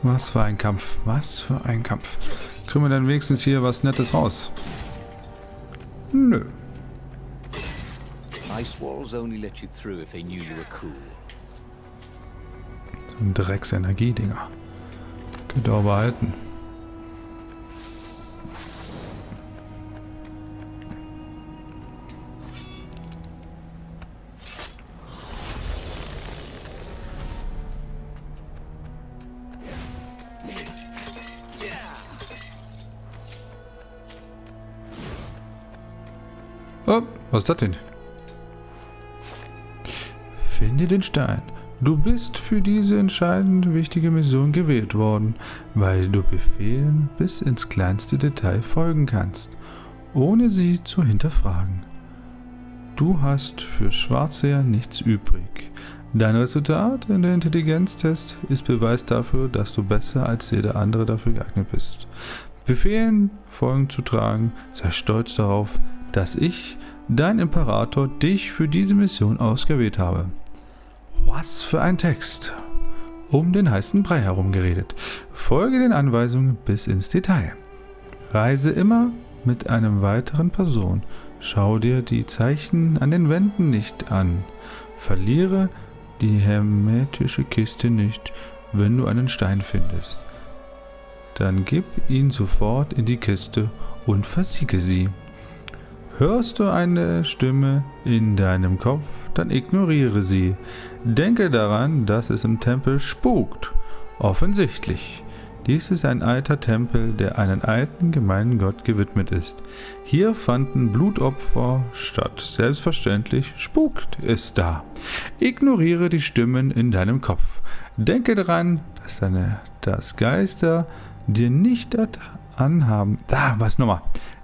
Was für ein Kampf. Was für ein Kampf. Kriegen wir dann wenigstens hier was Nettes raus? Nö. Ice walls only let you through if they knew you were cool. So ein Drecksenergie-Dinger. Könnt ihr auch behalten. Oh, was ist das denn? Finde den Stein. Du bist für diese entscheidend wichtige Mission gewählt worden, weil du Befehlen bis ins kleinste Detail folgen kannst, ohne sie zu hinterfragen. Du hast für Schwarzseher nichts übrig. Dein Resultat in der Intelligenztest ist Beweis dafür, dass du besser als jeder andere dafür geeignet bist. Befehlen Folgen zu tragen, sei stolz darauf, dass ich, dein Imperator, dich für diese Mission ausgewählt habe. Was für ein Text! Um den heißen Brei herum geredet. Folge den Anweisungen bis ins Detail. Reise immer mit einer weiteren Person. Schau dir die Zeichen an den Wänden nicht an. Verliere die hermetische Kiste nicht, wenn du einen Stein findest. Dann gib ihn sofort in die Kiste und versiege sie. Hörst du eine Stimme in deinem Kopf, dann ignoriere sie. Denke daran, dass es im Tempel spukt. Offensichtlich. Dies ist ein alter Tempel, der einem alten, gemeinen Gott gewidmet ist. Hier fanden Blutopfer statt. Selbstverständlich spukt es da. Ignoriere die Stimmen in deinem Kopf. Denke daran, dass Geister dir nicht anhaben.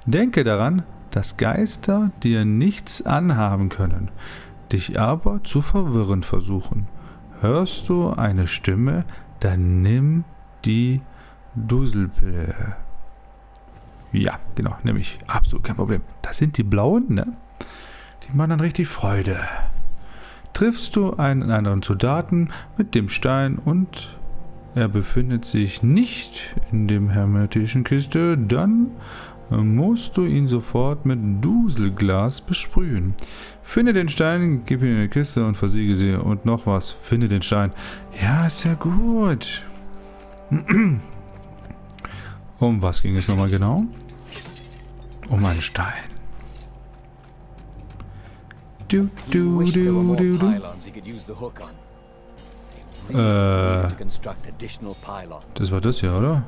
Denke daran, dass Geister dir nichts anhaben können, dich aber zu verwirren versuchen. Hörst du eine Stimme, dann nimm die Dusselpille. Ja, genau, nehme ich. Absolut kein Problem. Das sind die blauen, ne? Die machen dann richtig Freude. Triffst du einen anderen Soldaten mit dem Stein und er befindet sich nicht in dem hermetischen Kiste, dann musst du ihn sofort mit Duselglas besprühen. Finde den Stein, gib ihn in die Kiste und versiege sie. Und noch was, finde den Stein. Ja, ist ja gut. Um was ging es nochmal genau? Um einen Stein. Das war das hier, oder?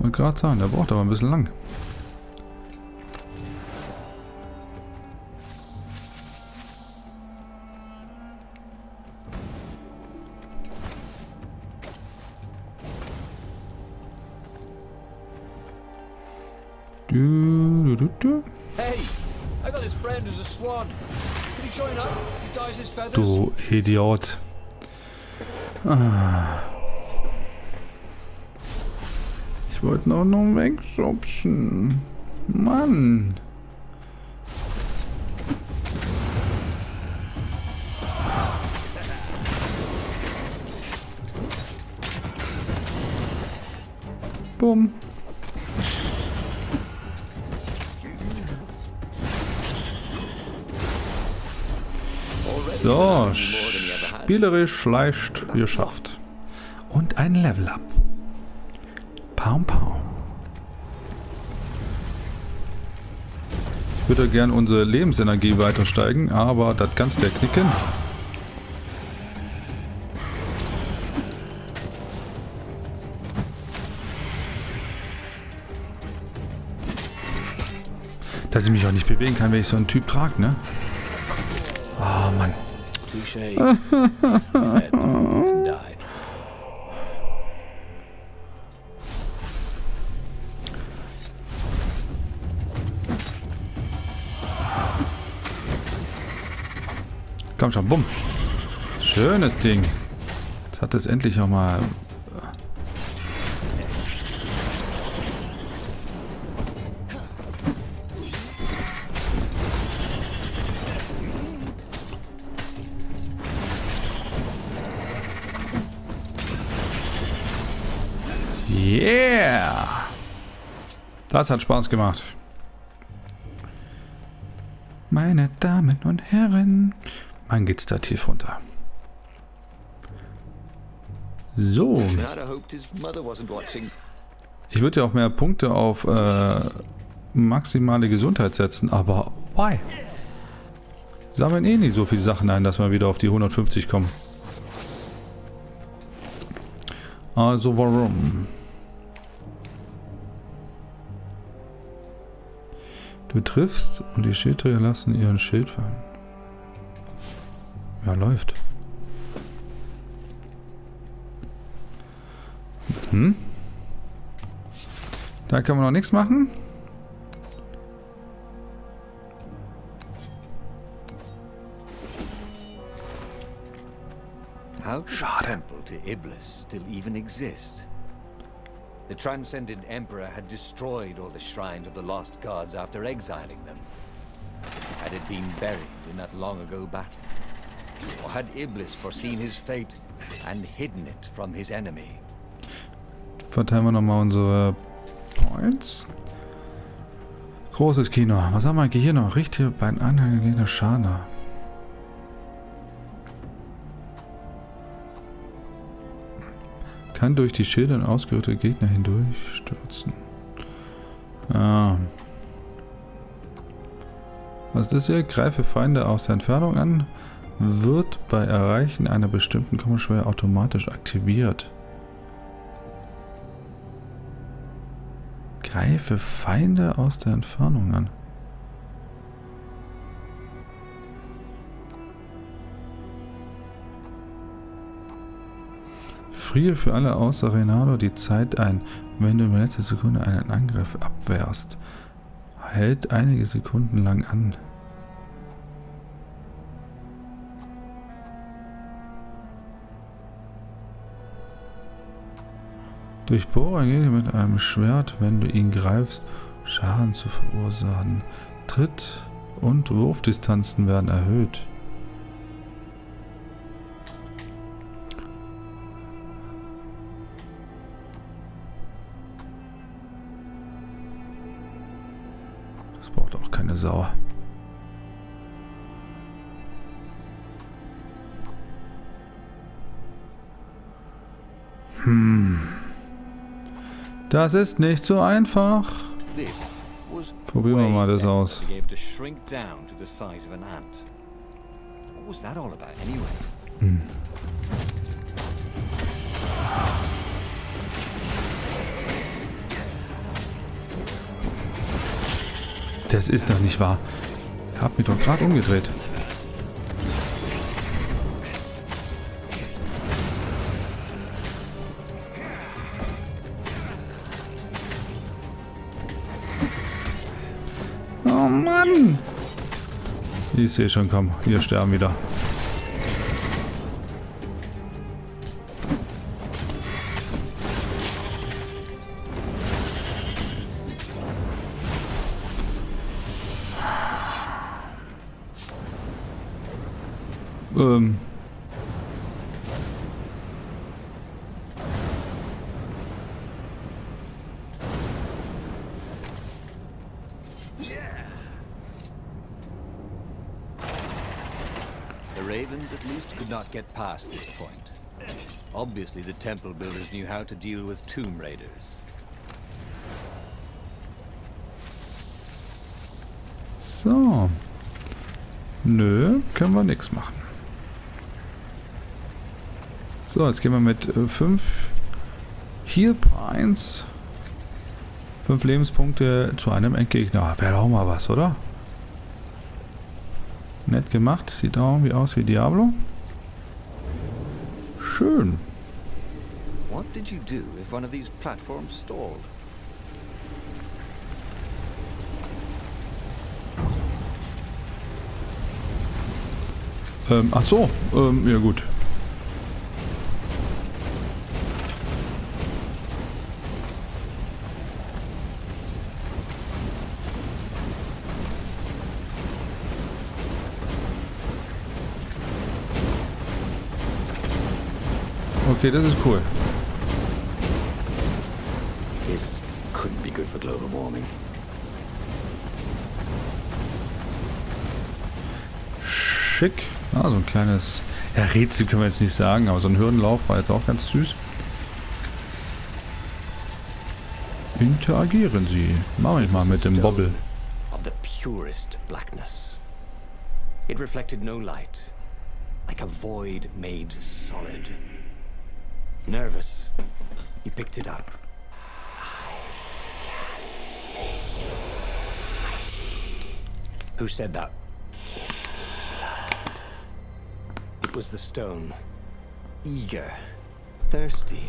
Und gerade sagen, der braucht aber ein bisschen lang. Hey, I got this friend who's a swan. Can you join up? He dyes his feathers. Du Idiot. Ich wollte auch noch wegschubsen. Mann. Bumm. So, spielerisch leicht geschafft. Und ein Level Up. Paum, paum. Ich würde gern unsere Lebensenergie weiter steigen, aber das kannst du knicken. Dass ich mich auch nicht bewegen kann, wenn ich so einen Typ trage, ne? Oh Mann. Komm schon, bumm. Schönes Ding. Jetzt hat es endlich auch mal... Yeah! Das hat Spaß gemacht. Meine Damen und Herren, man geht's da tief runter. So. Ich würde ja auch mehr Punkte auf maximale Gesundheit setzen, aber why? Sammeln eh nicht so viele Sachen ein, dass wir wieder auf die 150 kommen. Also warum? Du triffst und die Schildträger lassen ihren Schild fallen. Ja, läuft. Hm? Da kann man noch nichts machen. How did the temple to Iblis still even exist? The transcendent emperor had destroyed all the shrines of the lost gods after exiling them. Had it been buried in that long ago battle? Or had Iblis foreseen his fate and hidden it from his enemy? Verteilen wir nochmal unsere Points. Großes Kino. Was haben wir eigentlich hier noch? Richtige beiden Anhänger gegen Schade. Kann durch die Schilder ausgerührte Gegner hindurchstürzen. Ah. Was ist das hier? Greife Feinde aus der Entfernung an. Wird bei Erreichen einer bestimmten Kommensschwelle automatisch aktiviert. Greife Feinde aus der Entfernung an. Friere für alle außer Reynaldo die Zeit ein, wenn du in der letzten Sekunde einen Angriff abwehrst. Hält einige Sekunden lang an. Durchbohre einen Gegner mit einem Schwert, wenn du ihn greifst, Schaden zu verursachen. Tritt- und Wurfdistanzen werden erhöht. Das braucht auch keine Sau. Das ist nicht so einfach. Probieren wir mal das aus. Das ist doch nicht wahr. Ich hab mich doch gerade umgedreht. Oh Mann! Ich sehe schon, komm, wir sterben wieder. The Ravens at least could not get past this point. Obviously the temple builders knew how to deal with tomb raiders. So. Nö, können wir nichts machen. So, jetzt gehen wir mit 5 Heal Points, 5 Lebenspunkte zu einem Endgegner. Wäre doch mal was, oder? Nett gemacht. Sieht auch irgendwie aus wie Diablo. Schön. What did you do if one of these platforms stalled? Ach so, ja gut. Okay, das ist cool. good for global warming. Schick. Ah, so ein kleines... Ja, Rätsel können wir jetzt nicht sagen, aber so ein Hürdenlauf war jetzt auch ganz süß. Interagieren Sie. Mach ich mal mit dem Bobble. Of the purest blackness. It reflected no light, like a void made solid. Nervous, he picked it up. Who said that? It was the stone. Eager, thirsty.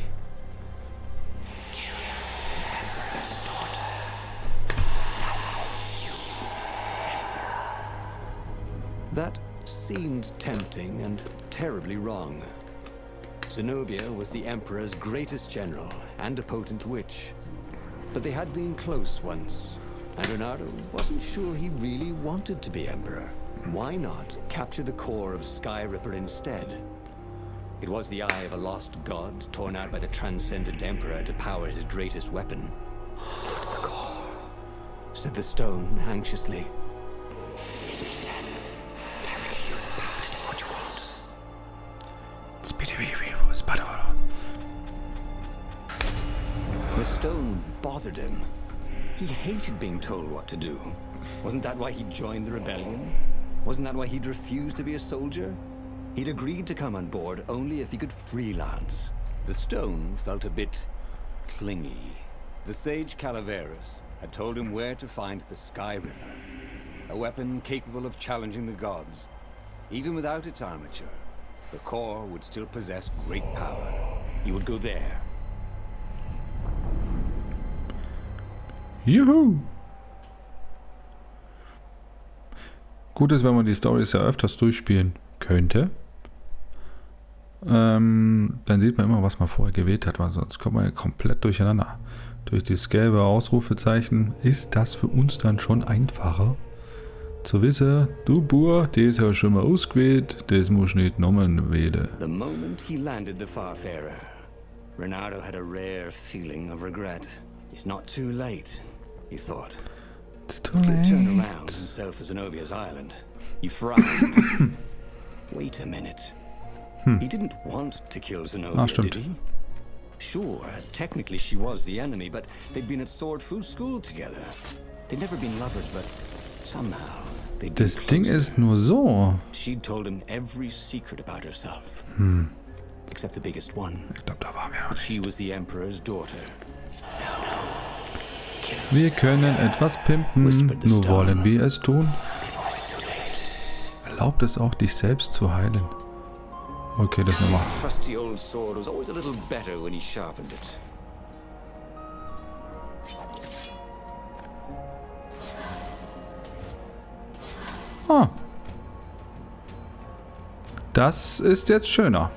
That seemed tempting and terribly wrong. Zenobia was the Emperor's greatest general and a potent witch. But they had been close once, and Renato wasn't sure he really wanted to be Emperor. Why not capture the core of Sky Ripper instead? It was the eye of a lost god torn out by the transcendent Emperor to power his greatest weapon. Not the core, said the stone anxiously. The stone bothered him. He hated being told what to do. Wasn't that why he joined the rebellion? Wasn't that why he'd refused to be a soldier? He'd agreed to come on board only if he could freelance. The stone felt a bit clingy. The sage Calaveras had told him where to find the Sky Ripper, a weapon capable of challenging the gods. Even without its armature, the core would still possess great power. He would go there. Juhu! Gut ist, wenn man die Storys ja öfters durchspielen könnte. Dann sieht man immer, was man vorher gewählt hat, weil sonst kommt man ja komplett durcheinander. Durch dieses gelbe Ausrufezeichen ist das für uns dann schon einfacher zu wissen, du Bur, das hast du schon mal ausgewählt, das musst du nicht nochmal wählen. The moment he landed the Farfarer, Renato had a rare feeling of regret. It's not too late, he thought. It's too He could turn late. around himself for Zenobia's island. He frowned. Wait a minute. He didn't want to kill Zenobia, stimmt. did he? Sure, technically she was the enemy, but they'd been at sword food school together. They'd never been lovers, but somehow they'd been Das Ding closer. ist nur so. She'd told him every secret about herself. Except the biggest one. Ich glaube, da waren wir noch But nicht. she was the Emperor's daughter. Wir können etwas pimpen, nur wollen wir es tun. Erlaubt es auch, dich selbst zu heilen. Okay, das nochmal. Trusty old sword was always a little better when he sharpened it. Ah. Das ist jetzt schöner.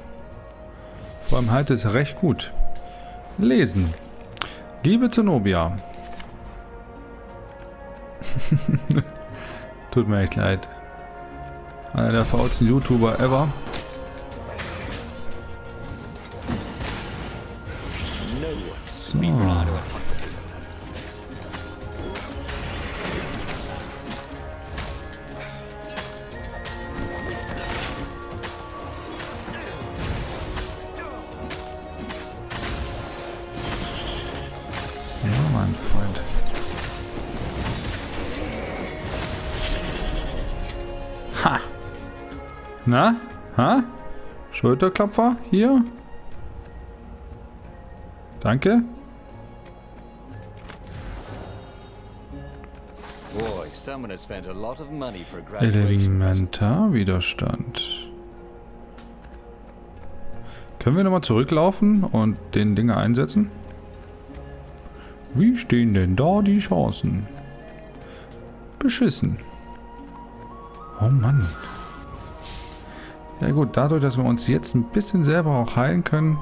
Vor allem halt es recht gut. Lesen. Liebe Zenobia. Tut mir echt leid. Einer der faulsten YouTuber ever. So. Ja, mein Freund. Ha! Na? Ha? Schulterklopfer? Hier? Danke. Boy, someone has spent a lot of money for a graduation. Elementarwiderstand. Können wir nochmal zurücklaufen und den Dinger einsetzen? Wie stehen denn da die Chancen? Beschissen. Oh Mann. Ja gut, dadurch, dass wir uns jetzt ein bisschen selber auch heilen können,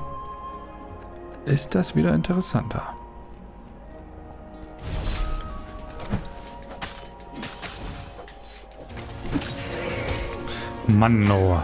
ist das wieder interessanter. Mann, no.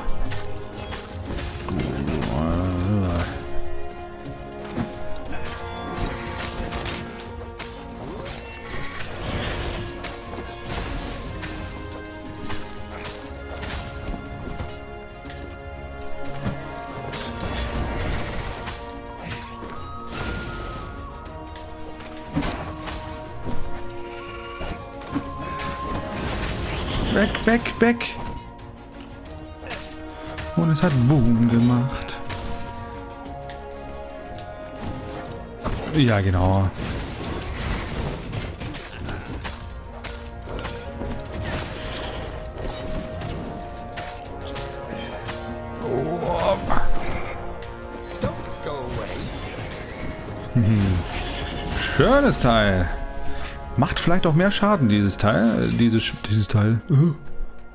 Weg, weg, weg. Und es hat Boom gemacht. Ja, genau. Schönes Teil. Macht vielleicht auch mehr Schaden, dieses Teil. Dieses Teil.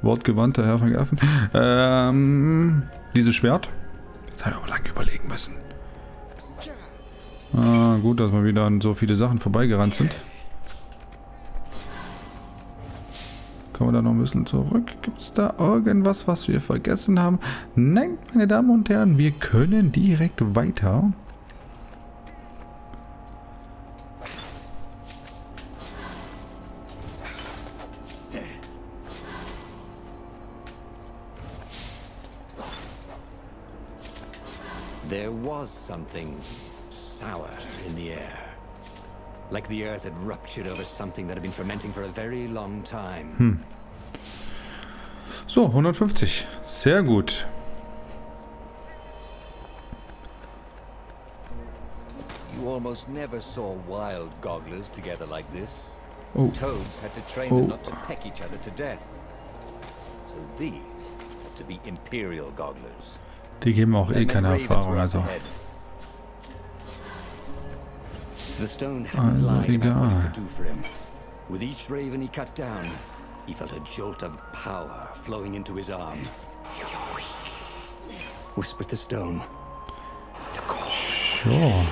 Wortgewandter Herr von Gaffen. Dieses Schwert. Das habe ich auch lange überlegen müssen. Ah, gut, dass wir wieder an so viele Sachen vorbeigerannt sind. Kommen wir da noch ein bisschen zurück? Gibt es da irgendwas, was wir vergessen haben? Nein, meine Damen und Herren, wir können direkt weiter. There was something sour in the air. Like the earth had ruptured over something that had been fermenting for a very long time. So, 150. Sehr gut. You almost never saw wild gogglers together like this. Oh. Toads had to train them not to peck each other to death. So these had to be imperial gogglers. Die geben auch eh keine Erfahrung, also. The stone hadn't lied about what it egal. could do for him. With each raven he cut down, he felt a jolt of power flowing into his arm. You're weak, whispered the stone. Sure.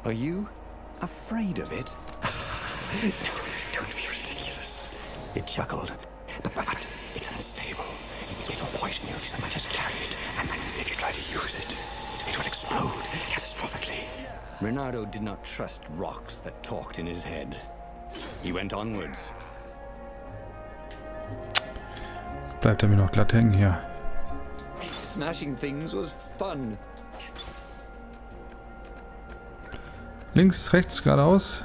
Are you afraid of it? No, don't be ridiculous. It chuckled. But it's unstable. It will poison you so much as carry it. And if you try to use it, it will explode catastrophically. Bernardo did not trust rocks that talked in his head. He went onwards. Jetzt bleibt er mir noch glatt hängen hier. Smashing things was fun. Links, rechts, geradeaus.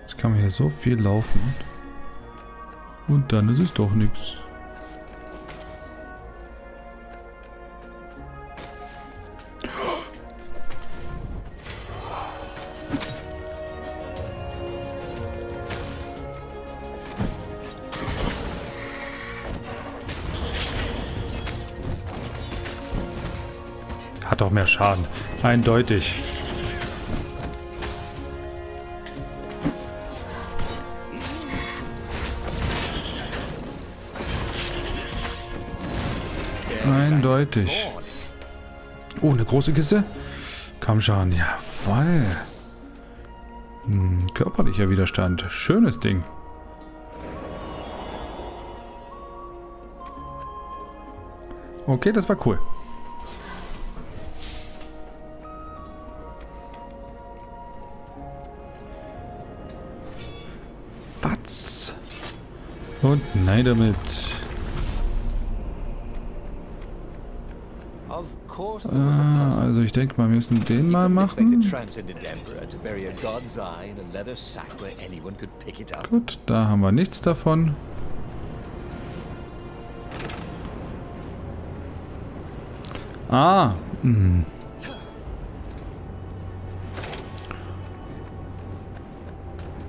Jetzt kann man hier so viel laufen. Und dann ist es doch nichts. Hat auch mehr Schaden. Eindeutig. Eindeutig. Oh, eine große Kiste? Komm schon, jawoll. Körperlicher Widerstand. Schönes Ding. Okay, das war cool. Batz. Und nein damit. Also ich denke mal, wir müssen den mal machen. Gut, da haben wir nichts davon. Ah.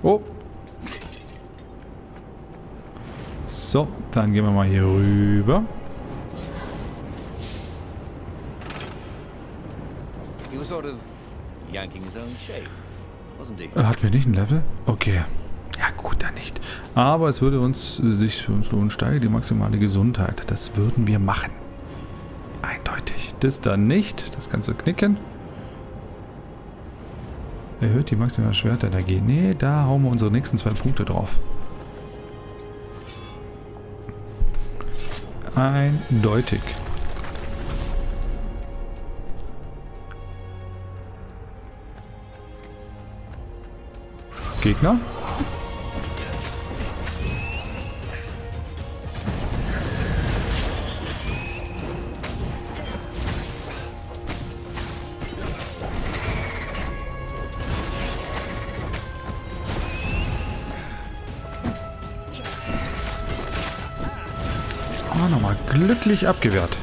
Oh. So, dann gehen wir mal hier rüber. Hatten wir nicht ein Level? Okay. Ja gut, dann nicht. Aber es würde uns sich für uns lohnen, steigert die maximale Gesundheit. Das würden wir machen. Eindeutig. Das dann nicht. Das Ganze knicken. Erhöht die maximale Schwertenergie. Nee, da hauen wir unsere nächsten 2 Punkte drauf. Eindeutig. Gegner. nochmal glücklich abgewehrt.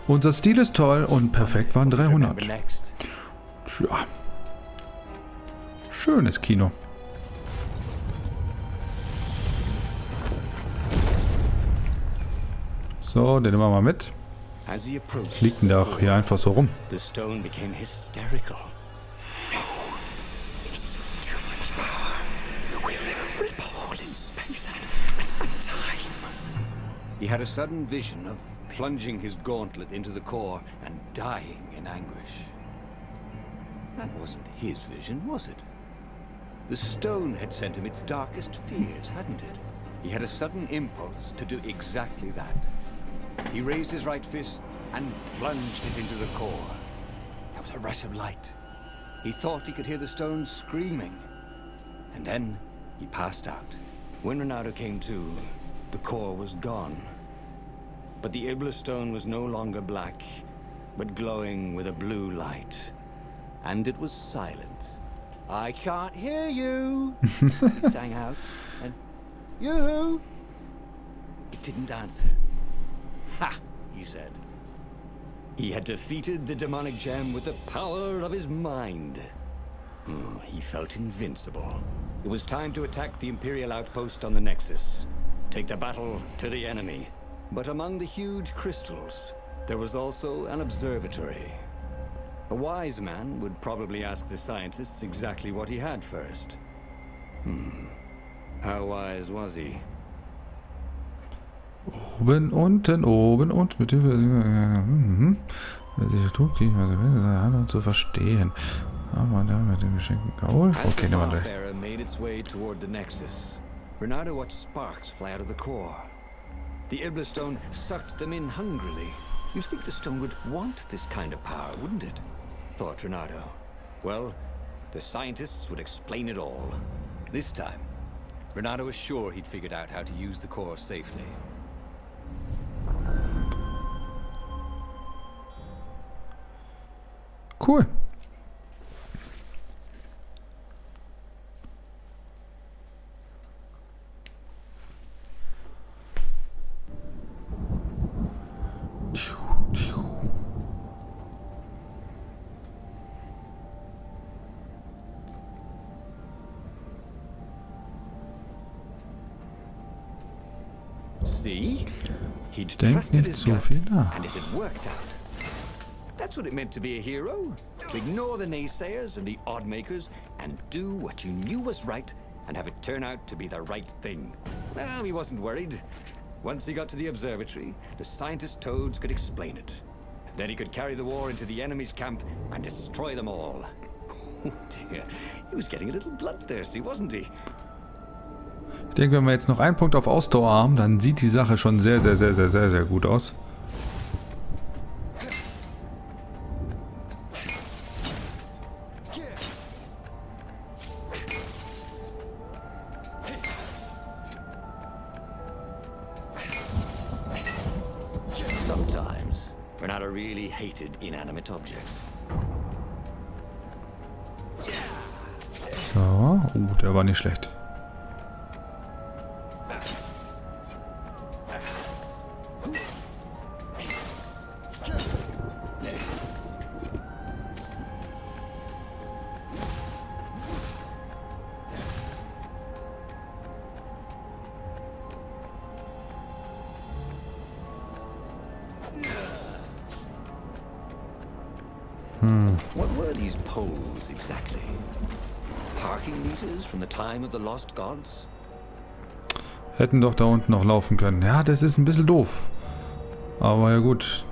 Unser Stil ist toll und perfekt waren 300. Tja. Schönes Kino. So, den nehmen wir mal mit. Liegt denn der auch hier einfach so rum? He had a sudden vision of plunging his gauntlet into the core and dying in anguish. That wasn't his vision, was it? The stone had sent him its darkest fears, hadn't it? He had a sudden impulse to do exactly that. He raised his right fist and plunged it into the core. There was a rush of light. He thought he could hear the stone screaming. And then he passed out. When Ronaldo came to, the core was gone. But the Iblis stone was no longer black, but glowing with a blue light. And it was silent. I can't hear you, he sang out. And you? It didn't answer. Ha, he said. He had defeated the demonic gem with the power of his mind. He felt invincible. It was time to attack the Imperial outpost on the Nexus. Take the battle to the enemy. But among the huge crystals, there was also an observatory. A wise man would probably ask the scientists exactly what he had first. How wise was he? Oben, unten, oben und mit Hilfe sich tut, die Handlung zu verstehen. Aber da mit dem geschenkten Gaul. Okay, nehmen wir da. Made its way toward the Nexus. Ronaldo watched sparks fly out of the core. The Iblis stone sucked them in hungrily. You'd think the stone would want this kind of power, wouldn't it? Thought Ronaldo. Well, the scientists would explain it all. This time, Ronaldo was sure he'd figured out how to use the core safely. Cool. See? He'd Denk trusted nicht his so gut, viel nach. and it had worked out. That's what it meant to be a hero. To ignore the naysayers and the odd-makers and do what you knew was right and have it turn out to be the right thing. Well, he wasn't worried. Once he got to the observatory, the scientist toads could explain it. Then he could carry the war into the enemy's camp and destroy them all. Oh dear, he was getting a little bloodthirsty, wasn't he? Ich denke, wenn wir jetzt noch einen Punkt auf Ausdauer haben, dann sieht die Sache schon sehr, sehr, sehr, sehr, sehr, sehr gut aus. Sometimes, Ronaldo really hated inanimate objects. So, der war nicht schlecht. What were these poles exactly? Parking meters from the time of the lost gods? Hätten doch da unten noch laufen können. Ja, das ist ein bisschen doof. Aber ja gut.